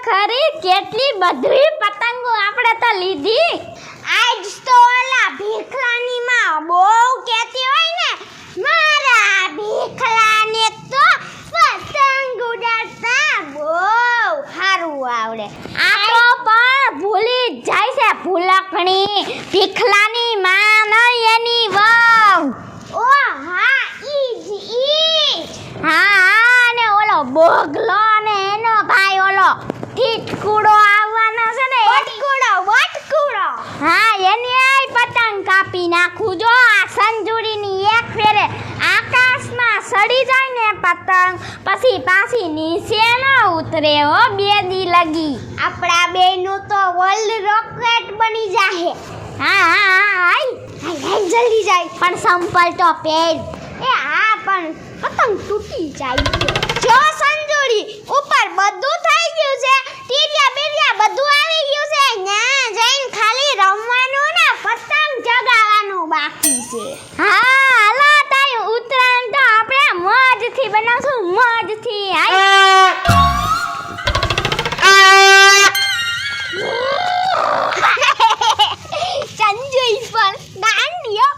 ખરી કેટલી બધી પતંગો આપણે તો લીધી. આજ તો ઓલા ભીખલાની માં બહુ કહેતી હોય ને, મારા ભીખલાને તો પતંગ ઉડાડતા બહુ સારું આવડે. આ તો પણ ભૂલી જ જાય છે ભૂલકણી. ભીખલાની માં નહીં એની વહુ. ઓ હા ઈ હા ને ઓલો બોગલો ને એનો ભાઈ ઓલો ઠીઠકુડો આવવાનો છે ને વટકુડો. હા એની આય પતંગ કાપી નાખું. જો આ સંજુડીની એક ફેરે આકાશમાં સડી જાય ને પતંગ પછી પાછી નીચે ન ઉતરે હો, 2 દી લગી. આપણા બેનું તો વર્લ્ડ રોકેટ બની જાહે. હા જલ્દી જાય. પણ સંપલ તો પહેર. એ હા પણ પતંગ તૂટી જાય છે. જો સંજોડી ઉપર બધું થઈ ગયું છે, ટીરિયા બીરિયા બધું આવી ગયું છે, ના જઈને ખાલી રમવાનું ને પતંગ ચગાવવાનું બાકી છે. હા હાલો તાય ઉત્તરાયણ તો આપણે મોજથી બનાવશું, મોજથી. સંજોઈ પણ ગાંડિયો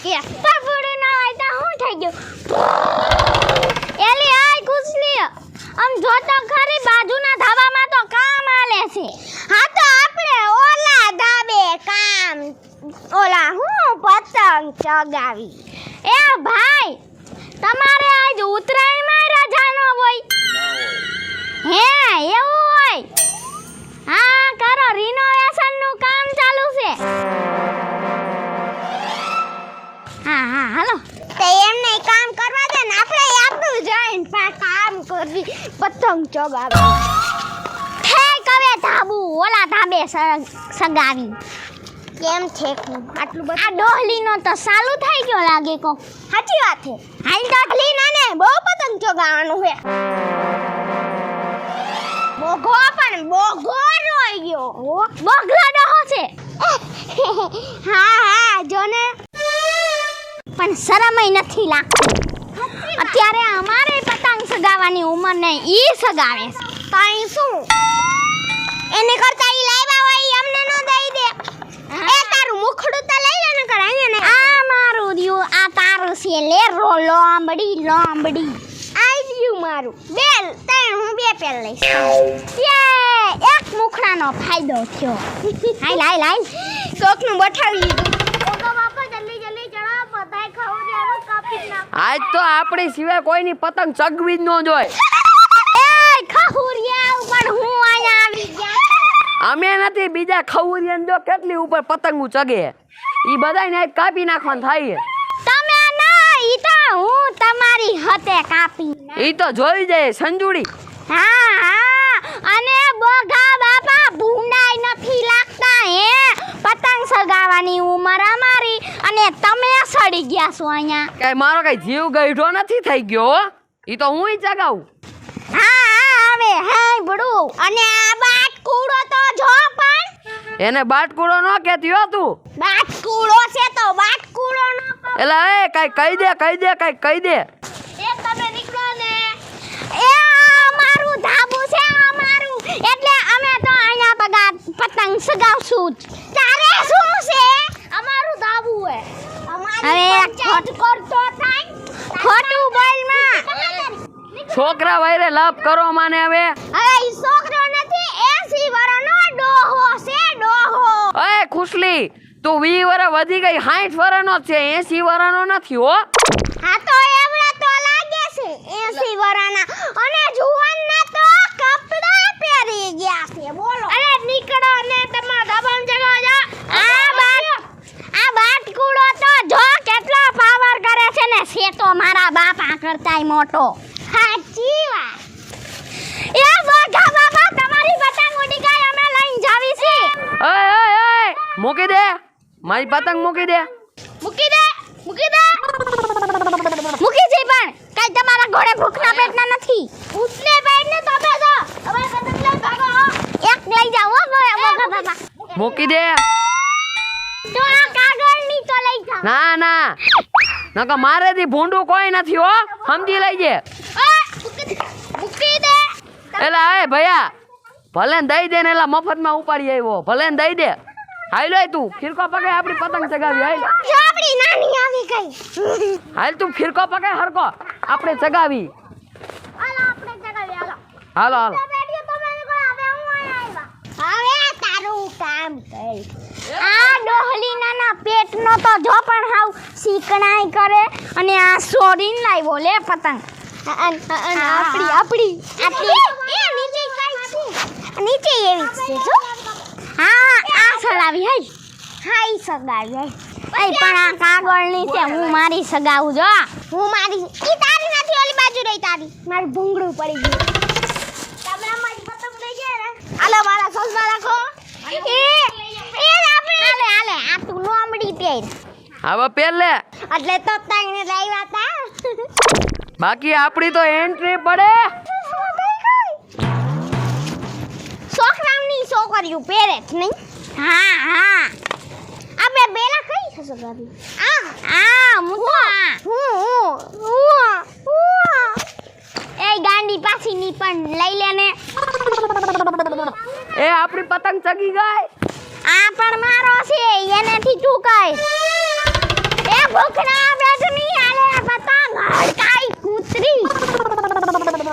કે પપડું ના હોય તો શું થઈ ગયું? એલી આય કુસલી આમ જોતો ખરી બાજુના ધાબામાં તો કામ આલે છે. હા તો આપણે ઓલા ધાબે કામ ઓલા હું પતંગ ચગાવી. એ ભાઈ તમારે આજ ઉત્તરાયણમાં રજા ન હોય? હે એવું હોય? હા કરો, રિનોવેશન નું કામ ચાલુ છે. હા હાલો. તે એમને કામ કરવા દે ને, આપણે આપણું જઈને કામ કરવી, પતંગ ચગાવી. ઠેક હવે ધાબુ ઓલા ધાબે સગાવી. કેમ ઠેકવું આટલું બધું? આ ડોહલીનો તો ચાલુ થઈ ગયો લાગે કો. સાચી વાત છે. હાલ ડોહલી નાને બહુ પતંગ ચગાવવાનું છે. બોગો પણ બોગો રોઈ ગયો. બોગલો ડોહો છે. હા જો ને. પણ શરમય નથી લાગતી. અત્યારે અમારે પતંગ સગાવવાની ઉંમર નહીં, ઈ સગાવે છે. તાઈ શું એને કરતા ઈ લાવ્યા હોય ઈ અમને ન દઈ દે. એ તારું મુખડું તો લઈ લે ને કર અહીંયા ને. આ મારું રહ્યું, આ તારું છે. લે રો લોંબડી. આઈ ગયું મારું. બેલ તઈ હું 2 પેલ લઈશ. યે એક મુખડાનો ફાયદો થયો. હાલ શોખનું બઠાવી લીધું. આજ તો આપણી સિવાય કોઈની પતંગ ચગવી જ ન જોય. એ ખહુરિયા ઉપર હું અહીંયા આવી ગયા. અમે નથી, બીજા ખવરિયાને જો કેટલી ઉપર પતંગો ચગે. ઈ બધાને આજ કાપી નાખવાનું થાય. તમે ના, ઈ તો હું તમારી હતે કાપી. ઈ તો જોઈ જાય સંજુડી. હા અને બોગા બાપા ભૂંડાઈ નથી લાગતા. હે પતંગ સગાવાની ઉંમર અમારી અને તમે સડી ગયા છો અહીંયા. કઈ મારો કઈ જીવ ગઈઢો નથી થઈ ગયો. ઈ તો હુંય ચગાવું. હા હવે હે બડું. અને આ બાટકુડો તો જો પણ. એને બાટકુડો ન કહેતી હો તું. બાટકુડો છે તો બાટકુડો ન કહો. એલા એ કઈ કહી દે. એ તમે નીકળો ને. એ અમારું ધાબુ છે, અમારું. એટલે અમે તો અહીંયા પતંગ સગાવશું. તારે શું છે? અમારું ધાબુ હે. હવે ખોટ કરતો થાય. ખોટું બોલમાં. છોકરા વાયરે લાભ કરો માને હવે. હવે ઈ છોકરો નથી, 80 વર્ષનો ડોહો છે, ડોહો. ઓય ખુશલી, તું 20 વર્ષ વધી ગઈ, 60 વર્ષનો છે, 80 વર્ષનો નથી હો. હા તો એવડા તો લાગે છે 80 વર્ષના. અને જુવાનના તો કપડા પહેરી ગયા છે. બોલો. અરે નીકળો ને તમારા ધાબામાં જગા જા. આ બાટકુડો તો જો કેટલો પાવર કરે છે ને, છે તો મારા બાપા કરતાય મોટો. સાચી વાત. એ બોગા બાપા તમારી પતંગ ઉડી ગઈ, અમે લઈને જાવી છે. ઓય મૂકી દે, મારી પતંગ મૂકી દે. મૂકી દે. મૂકી છે પણ કઈ તમારા ઘોડે ભૂખના પેટના નથી. ઉસને બેઠને તમે જો. હવે પતંગ લઈ ભાગો. એક લઈ જાઓ હો બોગા બાપા. મૂકી દે. તો આ કાગળની તો લઈ જાઓ. ના નકર મારેથી ભૂંડું કોઈ નથી હો, સમજી લેજે. મૂકી દે. એલા એ ભૈયા ભલે ને દઈ દે ને એલા મફતમાં ઉપાડી આવ્યો ભલે ને દઈ દે હાલ તું ફિરકો પકડ આપણી પતંગ ચગાવી હાલ જો આપણી નાની આવી ગઈ હાલ તું ફિરકો પકડ હરકો આપણે ચગાવી હાલો આપણે જગાવી હાલો હાલો હાલો બેટીઓ તમે લોકો હવે હું આવ્યા હવે તારું કામ કર આ ડોહલી નાના પેટનો તો જો પણ હાવ શીકણાઈ કરે અને આ સોડીન લાવ્યો લે પતંગ આપણી એ નીચે કાઈ છે નીચે એવી છે જો હા આ સગાવી હઈ હા ઈ સગાવી હઈ એ પણ આ કાગળની છે હું મારી સગાવું જો હું મારી ઈ તારી નથી ઓલી બાજુ રહી તારી મારું ભૂંગળું પડી ગયું તમે મારી પતંગ લઈ ગયા ને હાલો મારા સસરા રાખો એ આપણે હાલે આ તું લોમડી પહેર હવે પહેલે એટલે તો તાઈને લાવ્યા તા બાકી આપણી તો એન્ટ્રી પડે છોકરાઓની છોકરીઓ પહેરે જ નહીં હા હા આપણે બેલા કઈ છે સગાવી એ ગાંડી પાછીની પણ લઈ લેને એ આપણી પતંગ ચગી ગઈ આ પણ મારો છે એનેથી તું કઈ એ ભૂખના બેઠની આલે પતંગ હડકાઈ કૂતરી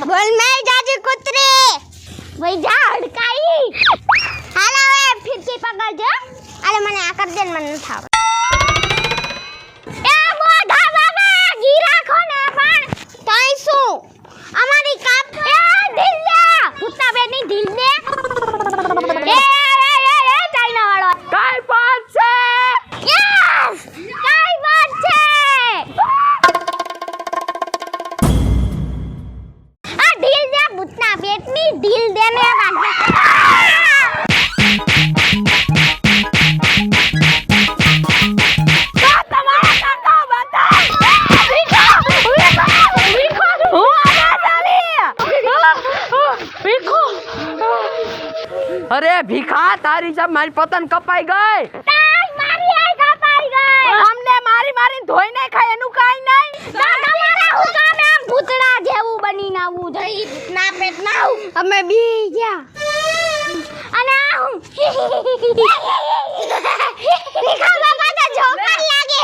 બોલ મે જાજી કૂતરી વઈ જા હડકાઈ હાલો હવે ફિરકી પકડજો અરે મને આ કર દે મને ન થાવ એ મોઢા બાબા ગી રાખો ને પણ તઈ શું અમારી કાપ એ ઢીલ દે કૂતરા બેની ઢીલ દે એ ચાઇના વાળો કાઈ વાત છે યસ કઈ વાત છે આ ઢીલ દે ભૂતના પેટની ઢીલ દે ને અરે ભીખા તારી સાહેબ મારી પતંગ કપાઈ ગઈ મારી આઈ કપાઈ ગઈ અમને મારી મારી ધોઈ નહીં ખાય એનું કાઈ નહીં ના તમારા હું કામ એમ ભૂતડા જેવું બનીને આવું જઈ ભૂતના પેટ ના આવું અમે બી ગયા અને આવું ભીખા બાબા તો જોકર લાગે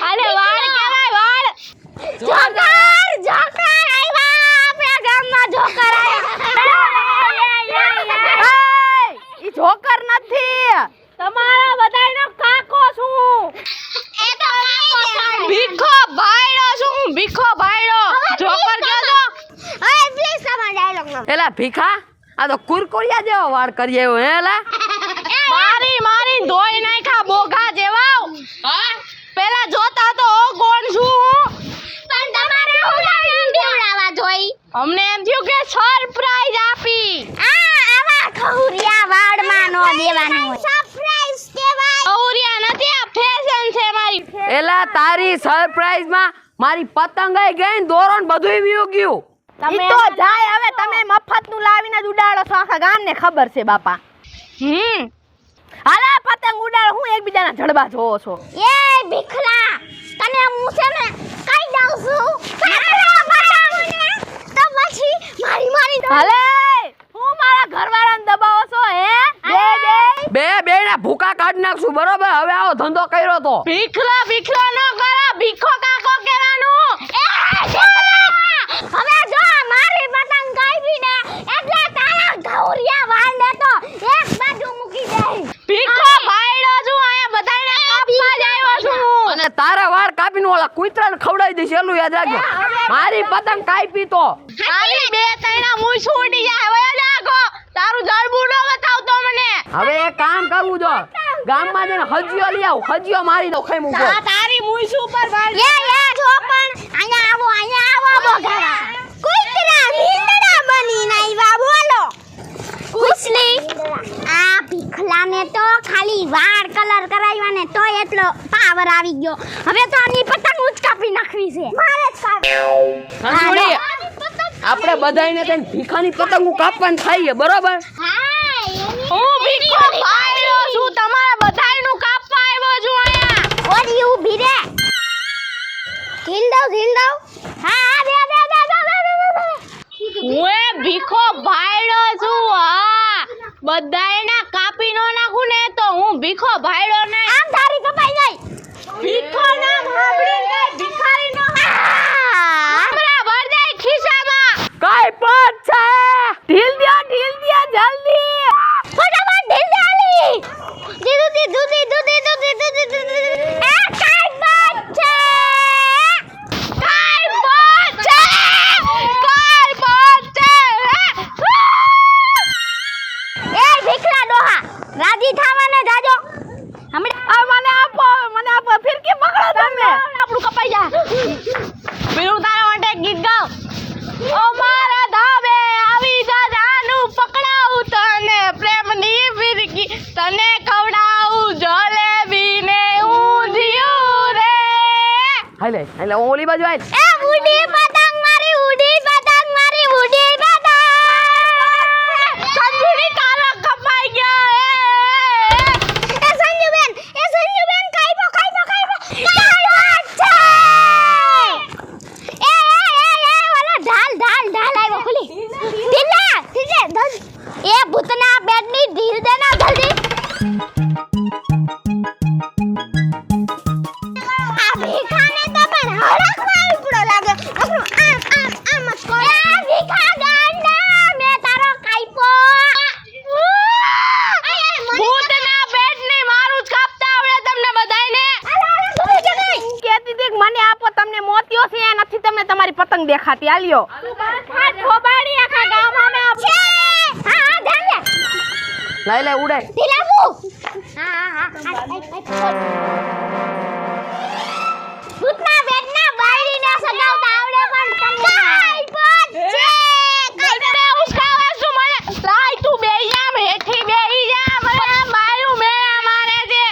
અરે વાળ કહેવાય વાળ જોકર આવ્યા આપણા ગામમાં જોકર ઈ જોકર નથી તમારા બધાયનો કાકો છું એ તો કાકો ભીખો ભાઈડો છું ભીખો ભાઈડો જોકર કહેજો હવે પ્લીઝ તમારો ડાયલોગ ન એલા ભીખા આ તો કુરકુરિયા જેવો વાળ કરી આવ્યો હે એલા મારી ધોઈ નાખ્યા બોઘા જેવા હા પેલા જોતા તો ઓ કોણ છું પણ તમારે હું નામ દેવડાવા જોઈ અમને એમ થયું કે સરપ્રાઈઝ આપી આવા ખહુરિયા વાળમાં નો દેવાનું હોય સરપ્રાઈઝ કહેવાય ઔરિયા નથી આ ફેશન છે મારી એલા તારી સરપ્રાઈઝ માં મારી પતંગ આઈ ગઈ ને દોરણ બધુંય વીયું ગયું ઈ તો જાય હવે તમે મફત નું લાવીને જ ઉડાડો છો આખા ગામને ખબર છે બાપા હાલા પતંગ ઉડાડો હું એકબીજાના જડબા જોવો છો એ ભીખલા તને હું છે ને કઈ દઉં છું મારા પતંગને તો પછી મારી હાલે હું મારા ઘરવાળાને દબાવો છો હે બે ના ભૂકા કાઢ નાખશું બરોબર હવે આવો ધંધો કર્યો તો ભીખલો ન કરો ભીખો કાકો કહેવાનું હવે જો મારી પતંગ કાપી ને એટલે તારા ગૌરિયા વાળને તો એક બાજુ મૂકી દે ભીખો ભાઈડો છું અહીંયા બધાને કાપવા જ આવ્યો છું અને તારા વાળ કાપીને ઓલા કૂતરાને ખવડાવી દઈશ એલું યાદ રાખજો મારી પતંગ કાપી તો તારી બે ત્રણા મૂછ ઉડી જાય વયો જાગો તારું જડબું ન બતાવતો મને હવે એક કામ કરવું જો ગામમાં જઈને હજીયો લઈ આવ હજીયો મારી દો ખાઈ મૂકો તારી મૂછ ઉપર વાળ યા જો પણ અહીંયા આવો બોઘાવા કૂતરા ભીંડડા બનીને આવ્યા બોલો કુસલી આ ભીખલાને તો ખાલી વાળ કલર કરાવ્યા ને તો એટલો પાવર આવી ગયો હવે તો આની પતંગ જ કાપી નાખવી છે મારે જ કાપી હંસુડી આપણે બધાયને થઈને ભીખાની પતંગો કાપવાની થાય બરોબર હું ભીખો ભાઈડો છું તમારા બધાયનું કાપવા આવ્યો છું અહીંયા ઓરી ઊભી રે ઢીલ દઉં હા હું એ ભીખો ભાયડો છું હા બધાયના કાપી નો નાખું ને તો હું ભીખો ભાયડો નહીં આમ ધારી કપાઈ જાય ભીખો નામ સાંભળી ગઈ ભિખારી નો हमरा ભર જાય ખિસ્સામાં કઈ પણ છે ઢીલ દો જલ્દી ફટાફટ ઢીલ દે આલી દીધું એ કાઈ બાત છે એ ભીખલા ડોહા રાજી થાવાને જાજો હમણે મને આપો ફિરકી પકડો તમે આપણું કપાઈ જા બીરું તારા માટે ગીત ગાવ ઓ મારા ધાબે આવી જા જાનું પકડાવું તને પ્રેમની ફિરકી તને ખવડાવું જલેબી ને ઊંધિયું રે હાલે ઓલી બાજુ આય એ ઉડી પતંગ મારી ઉડી પતંગ સંજુની તારા કપાઈ ગયા એ સંજુબેન કાઈ વાત છે એ ઓલા ઢાલ આવ્યો ખુલી ઢીલ એ ભૂતના બેડની ઢીલ દેના જલ્દી આ ભીખાને તો પણ હરખમાં ઉપડો લાગે આપણું આમ જ કરે એ ભીખા ગાંડા મે તારો કાઈપો ભૂતના પેટની મારું જ કાપતા આવડે તમને બધાયને કેતી હતી કે મને આપો તમને મોતિયો છે નથી તમને તમારી પતંગ દેખાતી આલ્યો ઠોબાડી આખા ગામમાં મે આપ છે હા ધ્યાન દે લે ઉડાય ઢીલાબુ હા ભૂતના બેટના બાયડીને સગાવતા આવડે પણ તમને કાઈ વાત છે કઈ ઉસકાવા છું મને લાય તું બેયા હેઠી બેહી જા મને માર્યું મે મારે છે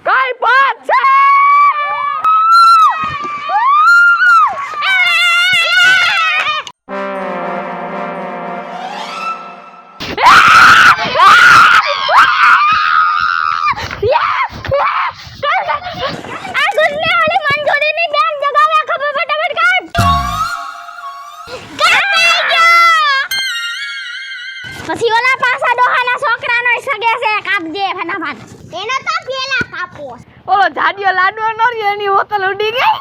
કઈ પણ છે આ ગુલ્લે વાળી મંજૂરીની બેન જગાવે ખબર ફટાફટ કાઢ પછી ઓલા પાસા ડોહાના છોકરાનો સગે છે કાપજે ફટાફટ એનો તો પેલા કાપો ઓલો જાડિયો લાડવો નો રહ્યો એની હોતલ ઉડી ગઈ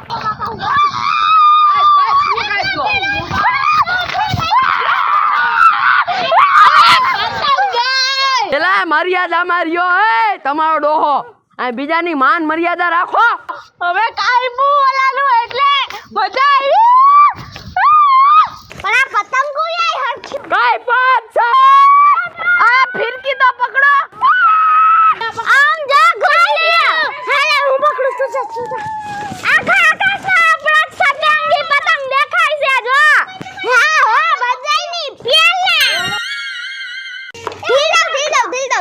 એલા મર્યાદા માર્યો એ તમારો ડોહો આ બીજાની માન મર્યાદા રાખો હવે કાઈ બુ ઓલાનું એટલે બધા પણ આ પતંગ કોઈ હરખી કઈ પણ છે આ ફિરકી તો પકડો આમ જા ગોલી હાલે હું પકડું તું જા આખા આકાશમાં આપણા સતંગી પતંગ દેખાય છે જો હા હો બધાયની પેલા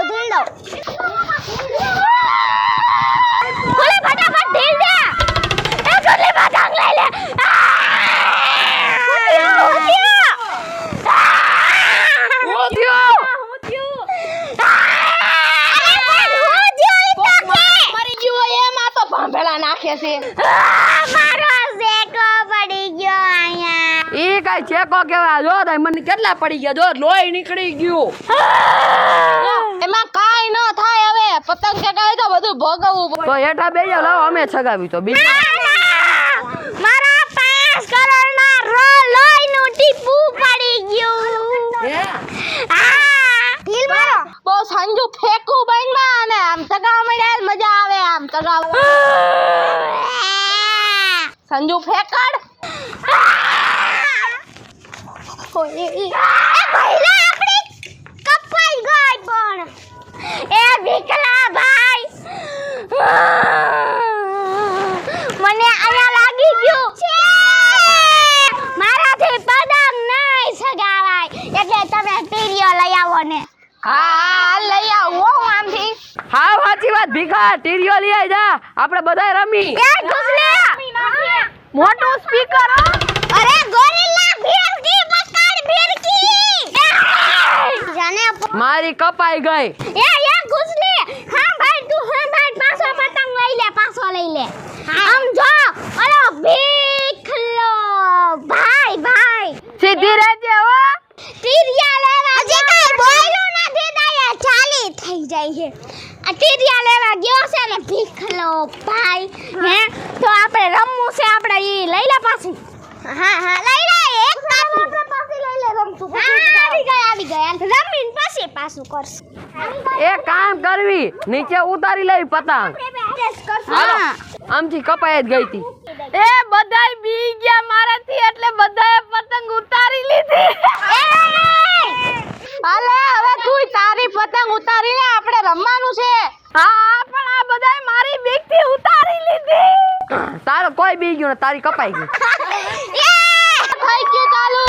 ઢીલ દો ગોલી ફટાફટ ઢીલ દે એ ગોલી પતંગ લઈ લે મરી ગયો એમાં તો ભાંભેલા નાખે છે મારો ઝેકો પડી ગયો અહીંયા ઈ કઈ ચેકો કેવા જો તઈ મને કેટલા પડી ગયા જો લોહી નીકળી ગયું એમાં કાઈ ન થાય હવે પતંગ ચગાવે તો બધું ભોગવવું પડે તો હેઠા બેજો લાવો અમે છગાવી તો બીજું મારા 5 કરોડના લોહીનું ટીપું પડી ગયું ઢીલ મારો બહુ સંજુ ફેંકું બનમાં અને આમ ચગાવવા મળ્યા મજા આવે આમ ચગાવવા સંજુ ફેકડ એ ભઈલા આપણી કપાઈ ગઈ પણ એ વિકલા ભાઈ મને આયા લાગી ગયું મારાથી પતંગ નહીં સગાવાય એટલે તમે ટીરિયો લઈ આવો ને હા લઈ આવો આમથી હા સાચી વાત ભીખા ટીરિયો લઈ આય જા આપણે બધાય રમી એ ઘુસલે મોટું સ્પીકર અરે ગોરિલ્લા ભીરકી પકડ ભીરકી જાને મારી કપાઈ ગઈ એ ઘુસલે હા ભાઈ તું હા ભાઈ પાછો પતંગ લઈ લે આમ જો ઓલો ભીખલો ભાઈ સીધી રહેજે હો ખલો ભાઈ હે તો આપણે રમવું છે આપણે ઈ લઈ લે પાછી હા લઈ લે એક આપણે પાછી લઈ લે રમતું આવી ગયા રમીન પછી પાછું કરશું એ કામ કરવી નીચે ઉતારી લેવી પતંગ હાલો આમથી કપાઈ જ ગઈ હતી એ બધાય બી ગયા મારાથી એટલે બધાએ પતંગ ઉતારી લીધી હાલે હવે તું તારી પતંગ ઉતારી લે આપણે રમવાનું છે હા પણ આ બધાય મારી બીકથી ઉતારી લીધી તારો કોઈ બી ગયું ને તારી કપાઈ ગઈ થઈ ગયું ચાલુ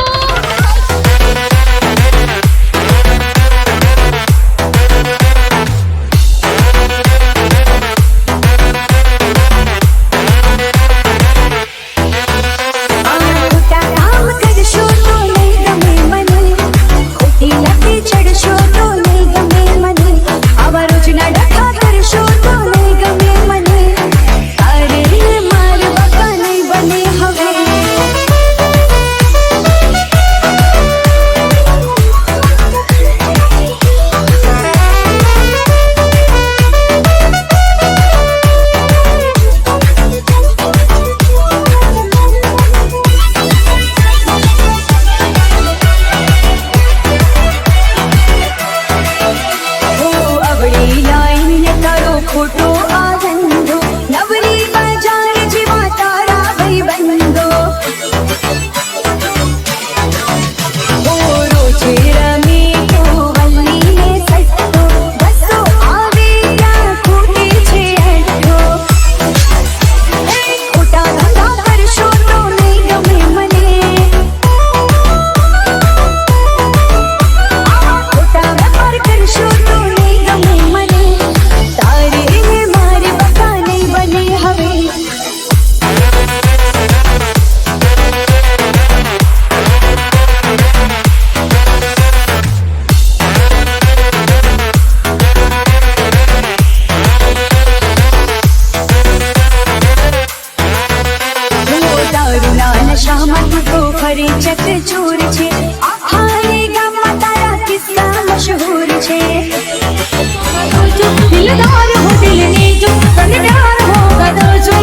ચકચૂર છે આખા ગામમાં તારા કિસ્સા મશહૂર છે દિલદાર હો દિલની જો પ્યાર હો ગદો જો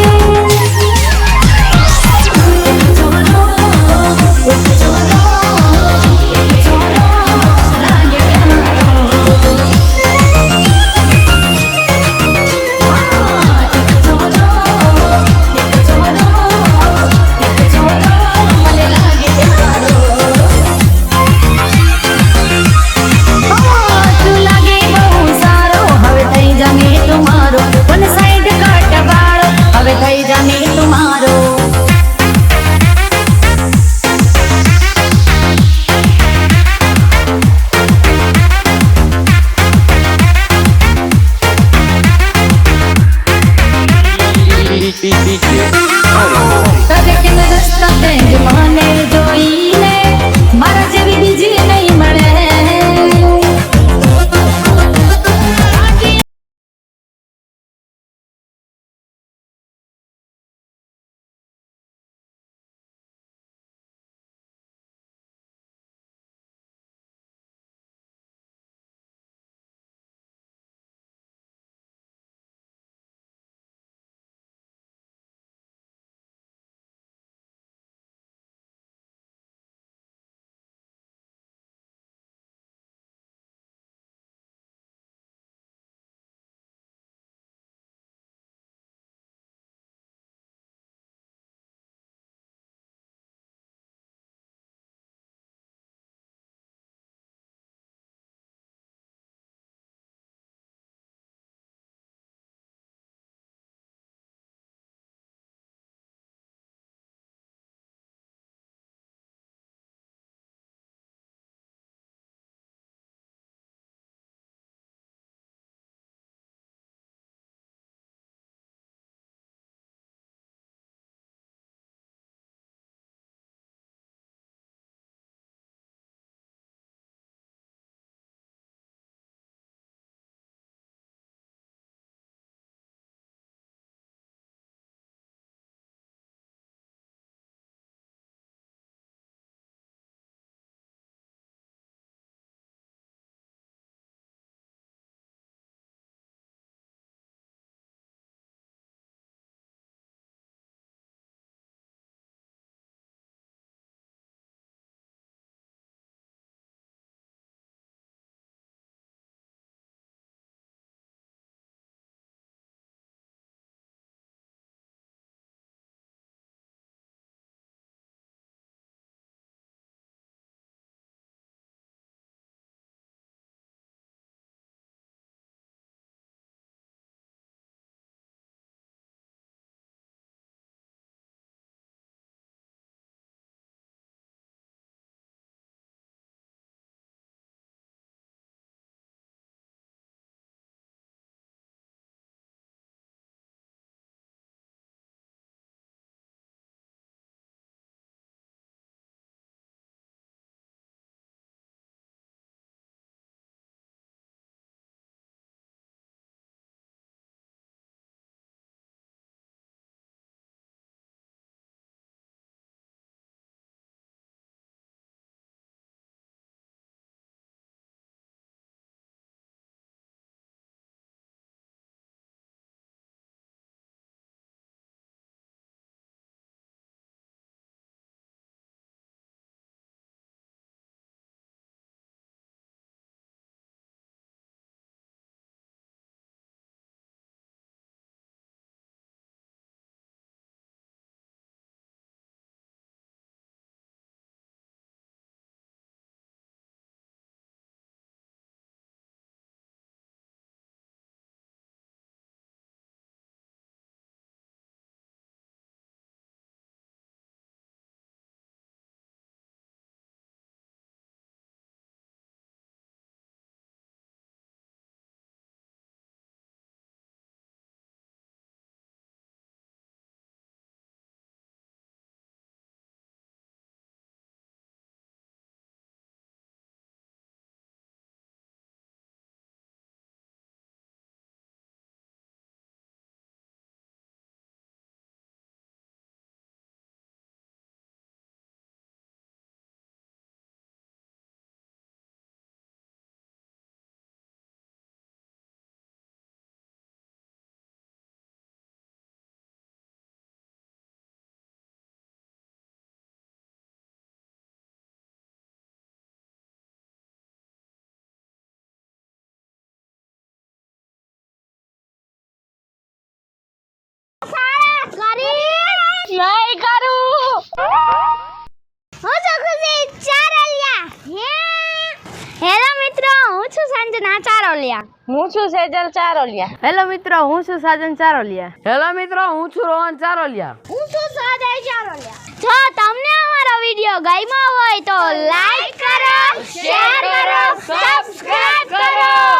સંજના ચારોલિયા. હું છું સેજલ ચારોલિયા. હેલો મિત્રો, હું છું સાજન ચારોલિયા. હેલો મિત્રો, હું છું રોહન ચારોલિયા. હું છું સહજય ચારોલિયા. જો તમને અમારો વિડિયો ગમ્યો હોય તો લાઈક કરો, શેર કરો, સબસ્ક્રાઇબ કરો.